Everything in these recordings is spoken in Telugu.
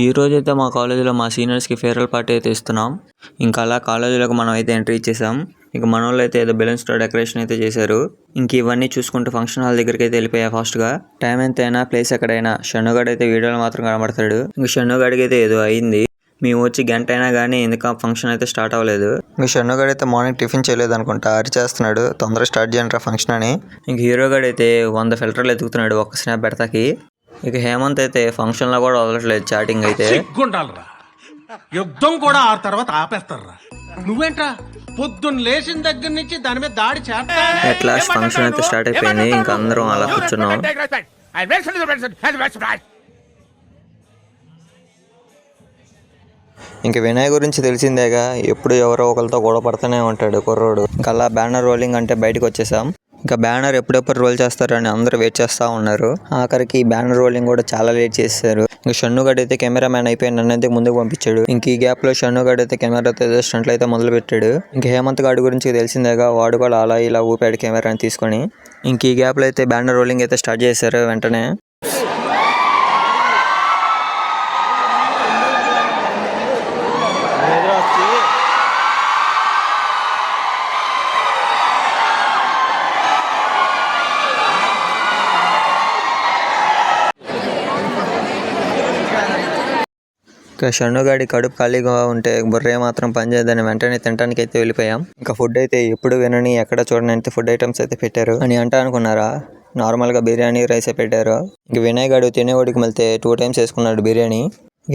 ఈ రోజైతే మా కాలేజీలో మా సీనియర్స్కి ఫేర్వెల్ పార్టీ అయితే ఇస్తున్నాం. ఇంకా అలా కాలేజీలోకి మనం అయితే ఎంట్రీ ఇచ్చేసాం. ఇక మన వాళ్ళు అయితే ఏదో బెలూన్స్తో డెకరేషన్ అయితే చేశారు. ఇంక ఇవన్నీ చూసుకుంటూ ఫంక్షన్ హాల్ దగ్గరికి అయితే వెళ్ళిపోయా ఫాస్ట్గా. టైం ఎంతైనా ప్లేస్ ఎక్కడైనా షన్నుగాడు అయితే వీడియోలో మాత్రం కనబడతాడు. ఇంక షన్నుగాడికి అయితే ఏదో అయింది. మేము వచ్చి గంట అయినా కానీ ఎందుకు ఫంక్షన్ అయితే స్టార్ట్ అవ్వలేదు. ఇంక షన్నుగాడు అయితే మార్నింగ్ టిఫిన్ చేయలేదు అనుకుంటా, అరిచేస్తున్నాడు తొందరగా స్టార్ట్ చేయండి ఫంక్షన్ అని. ఇంక హీరోగాడు అయితే 100 ఫిల్టర్లు ఎత్తుకుతున్నాడు ఒక్క స్నాప్ పెడతాకి. ఇక హేమంత్ అయితే ఫంక్షన్ లో కూడా వదలట్లేదు చాటింగ్ అయితే. యుద్ధం కూడా ఆ తర్వాత ఆపేస్తారా? నువ్వేంట్రా పొద్దున్న లేచిన దగ్గర నుంచి దాని మీద దాడి చేస్తా. ఎట్లా ఫంక్షన్ అయితే స్టార్ట్ అయిపోయింది. ఇంకా అందరం అలా కూర్చున్నాం. ఇంక వినయ్ గురించి తెలిసిందేగా, ఎప్పుడు ఎవరో ఒకరితో గొడవ పడుతూనే ఉంటాడు కుర్రోడు. ఇంకా అలా బ్యానర్ రోలింగ్ అంటే బయటకు వచ్చేసాం. ఇంకా బ్యానర్ ఎప్పుడెప్పుడు రోల్ చేస్తారని అందరూ వెయిట్ చేస్తూ ఉన్నారు. ఆఖరికి బ్యానర్ రోలింగ్ కూడా చాలా లేట్ చేశారు. ఇంకా షన్నుగాడు అయితే కెమెరామ్యాన్ అయిపోయి నన్ను అయితే ముందుకు పంపించాడు. ఇంక ఈ గ్యాప్ లో షన్నుగాడు అయితే కెమెరాతో స్టంట్లు అయితే మొదలు పెట్టాడు. ఇంక హేమంత్ గాడి గురించి తెలిసిందేగా, వాడు కూడా అలా ఇలా ఊపాడు కెమెరాని తీసుకొని. ఇంక ఈ గ్యాప్ లో అయితే బ్యానర్ రోలింగ్ అయితే స్టార్ట్ చేశారు వెంటనే. షన్నుగాడి కడుపు ఖాళీగా ఉంటే బుర్రే మాత్రం పనిచేయదని వెంటనే తినడానికి అయితే వెళ్ళిపోయాం. ఇంకా ఫుడ్ అయితే ఎప్పుడు వినని ఎక్కడ చూడని ఫుడ్ ఐటమ్స్ అయితే పెట్టారు అని అనుకున్నారా? నార్మల్గా బిర్యానీ రైసే పెట్టారు. ఇంక వినయ్ గాడు తినేవాడికి వెళ్తే 2 times వేసుకున్నాడు బిర్యానీ.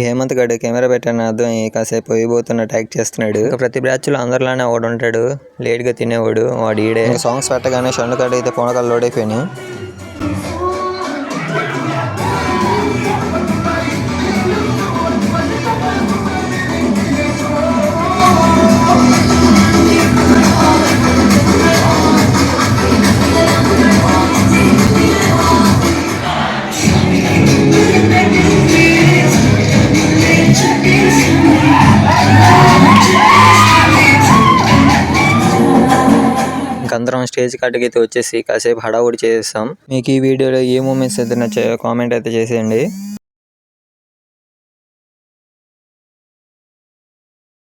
హేమంత్ గాడు కెమెరా పెట్టాను అర్థం కాసేపు పోయిపోతున్నట్టు యాక్ట్ చేస్తున్నాడు. ప్రతి బ్యాచ్ లో అందరిలానే ఒకడు ఉంటాడు లేట్ గా తినేవాడు, వాడు ఈడే. సాంగ్స్ పెట్టగానే షన్నుగాడు అయితే పోనకాలు లోడ్ అయిపోయినాయి. అందరం స్టేజ్ కాడికి అయితే వచ్చేసి కాసేపు హడావుడి చేసేస్తాం. మీకు ఈ వీడియోలో ఏ మూమెంట్స్ అయితే నచ్చాయో కామెంట్ అయితే చేసేయండి.